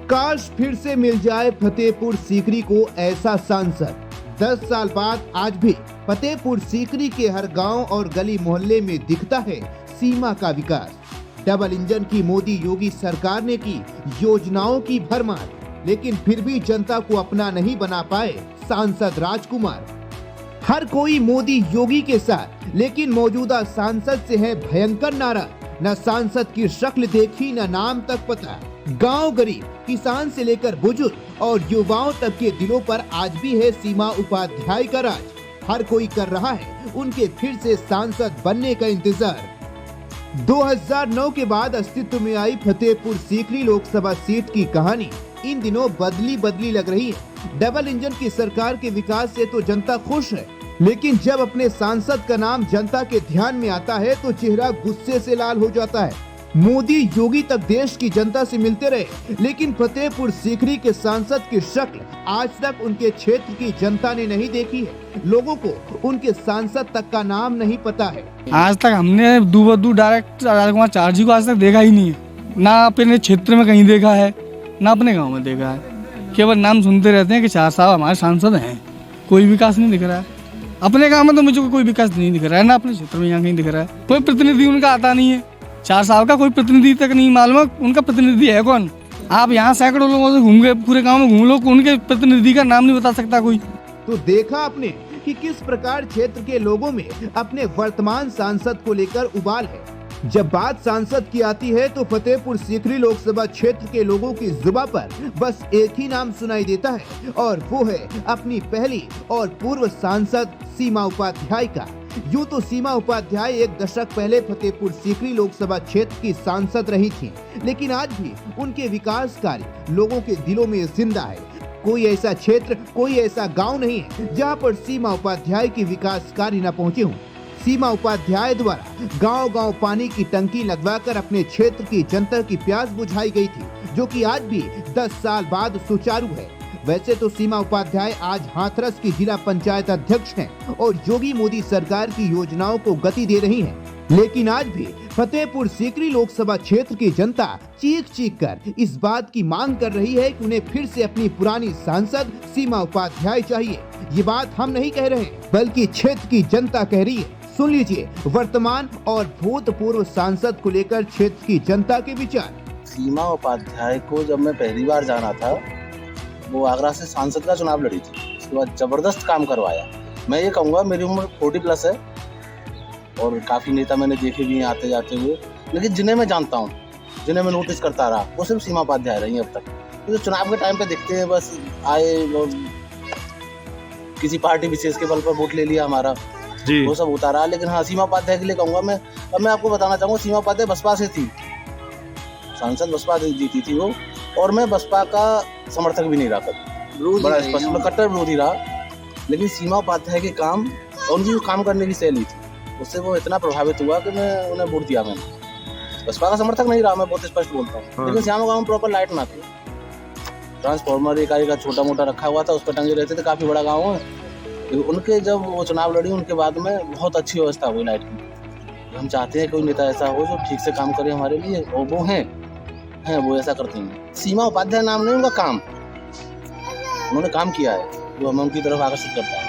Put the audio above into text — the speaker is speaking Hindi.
काश फिर से मिल जाए फतेहपुर सीकरी को ऐसा सांसद। 10 साल बाद आज भी फतेहपुर सीकरी के हर गांव और गली मोहल्ले में दिखता है सीमा का विकास। डबल इंजन की मोदी योगी सरकार ने की योजनाओं की भरमार, लेकिन फिर भी जनता को अपना नहीं बना पाए सांसद राजकुमार। हर कोई मोदी योगी के साथ, लेकिन मौजूदा सांसद से है भयंकर नाराज। न सांसद की शक्ल देखी, न नाम तक पता। गांव गरीब, किसान से लेकर बुजुर्ग और युवाओं तक के दिलों पर आज भी है सीमा उपाध्याय का राज। हर कोई कर रहा है उनके फिर से सांसद बनने का इंतजार। 2009 के बाद अस्तित्व में आई फतेहपुर सीकरी लोकसभा सीट की कहानी इन दिनों बदली लग रही है। डबल इंजन की सरकार के विकास से तो जनता खुश है, लेकिन जब अपने सांसद का नाम जनता के ध्यान में आता है तो चेहरा गुस्से से लाल हो जाता है। मोदी योगी तक देश की जनता से मिलते रहे, लेकिन फतेहपुर सीकरी के सांसद की शक्ल आज तक उनके क्षेत्र की जनता ने नहीं देखी है। लोगों को उनके सांसद तक का नाम नहीं पता है। आज तक हमने दूबद्दू डायरेक्ट राजकुमार चार्जी को आज तक देखा ही नहीं है। ना अपने क्षेत्र में कहीं देखा है, ना अपने गांव में देखा है। केवल नाम सुनते रहते हैं कि चार साहब हमारे सांसद हैं। कोई विकास नहीं दिख रहा है। अपने गांव में तो मुझे कोई विकास नहीं दिख रहा है, ना अपने क्षेत्र में यहाँ कहीं दिख रहा है। कोई प्रतिनिधि उनका आता नहीं है। 4 साल का कोई प्रतिनिधि तक नहीं मालूम है उनका प्रतिनिधि है कौन। आप यहाँ सैकड़ों लोगों से घूम गए, पूरे गाँव में घूम लो, उनके प्रतिनिधि का नाम नहीं बता सकता कोई। तो देखा आपने कि किस प्रकार क्षेत्र के लोगों में अपने वर्तमान सांसद को लेकर उबाल है। जब बात सांसद की आती है तो फतेहपुर सीकरी लोकसभा क्षेत्र के लोगों की जुबान पर बस एक ही नाम सुनाई देता है, और वो है अपनी पहली और पूर्व सांसद सीमा उपाध्याय का। यूं तो सीमा उपाध्याय एक दशक पहले फतेहपुर सीकरी लोकसभा क्षेत्र की सांसद रही थी, लेकिन आज भी उनके विकास कार्य लोगों के दिलों में जिंदा है। कोई ऐसा क्षेत्र, कोई ऐसा गांव नहीं है जहां पर सीमा उपाध्याय की विकास कार्य न पहुंचे हों। सीमा उपाध्याय द्वारा गांव-गांव पानी की टंकी लगवाकर अपने क्षेत्र की जनता की प्यास बुझाई गई थी, जो कि आज भी 10 साल बाद सुचारू है। वैसे तो सीमा उपाध्याय आज हाथरस की जिला पंचायत अध्यक्ष हैं और योगी मोदी सरकार की योजनाओं को गति दे रही हैं, लेकिन आज भी फतेहपुर सीकरी लोकसभा क्षेत्र की जनता चीख कर इस बात की मांग कर रही है कि उन्हें फिर से अपनी पुरानी सांसद सीमा उपाध्याय चाहिए। ये बात हम नहीं कह रहे, बल्कि क्षेत्र की जनता कह रही है। सुन लीजिए वर्तमान और भूतपूर्व सांसद को लेकर क्षेत्र की जनता के विचार। सीमा उपाध्याय को जब मैं पहली बार जाना था, वो आगरा से सांसद का चुनाव लड़ी थी। उसके बाद जबरदस्त काम करवाया। मैं ये कहूँगा मेरी उम्र 40+ है और काफ़ी नेता मैंने देखे भी हैं आते जाते हुए, लेकिन जिन्हें मैं जानता हूँ, जिन्हें मैं नोटिस करता रहा, वो सिर्फ सीमा उपाध्याय रही अब तक। तो चुनाव के टाइम पे दिखते हैं, बस आए किसी पार्टी विशेष के बल पर वोट ले लिया हमारा जी, वो सब होता रहा। लेकिन हाँ, सीमा उपाध्याय के लिए कहूँगा मैं, अब मैं आपको बताना चाहूँगा, सीमा उपाध्याय बसपा से थी, सांसद बसपा से जीती थी वो, और मैं बसपा का समर्थक भी नहीं रहा कभी, बड़ा स्पष्ट मैं कट्टर विरोधी रहा। लेकिन सीमा उपाध्याय के काम और उनकी काम करने की शैली थी, उससे वो इतना प्रभावित हुआ कि मैं उन्हें वोट दिया। मैंने बसपा का समर्थक नहीं रहा, मैं बहुत स्पष्ट बोलता हूँ। लेकिन श्यामा गाँव में प्रॉपर लाइट ना थी, ट्रांसफार्मर एक छोटा मोटा रखा हुआ था, उस पर टंगे रहते थे। काफ़ी बड़ा गाँव है। उनके जब वो चुनाव लड़ी, उनके बाद में बहुत अच्छी व्यवस्था हुई लाइट की। हम चाहते हैं कोई नेता ऐसा हो जो ठीक से काम करे हमारे लिए, और वो हैं वो ऐसा करते हैं। सीमा उपाध्याय नाम नहीं, उनका काम, उन्होंने काम किया है जो हमें उनकी तरफ आकर्षित करता है।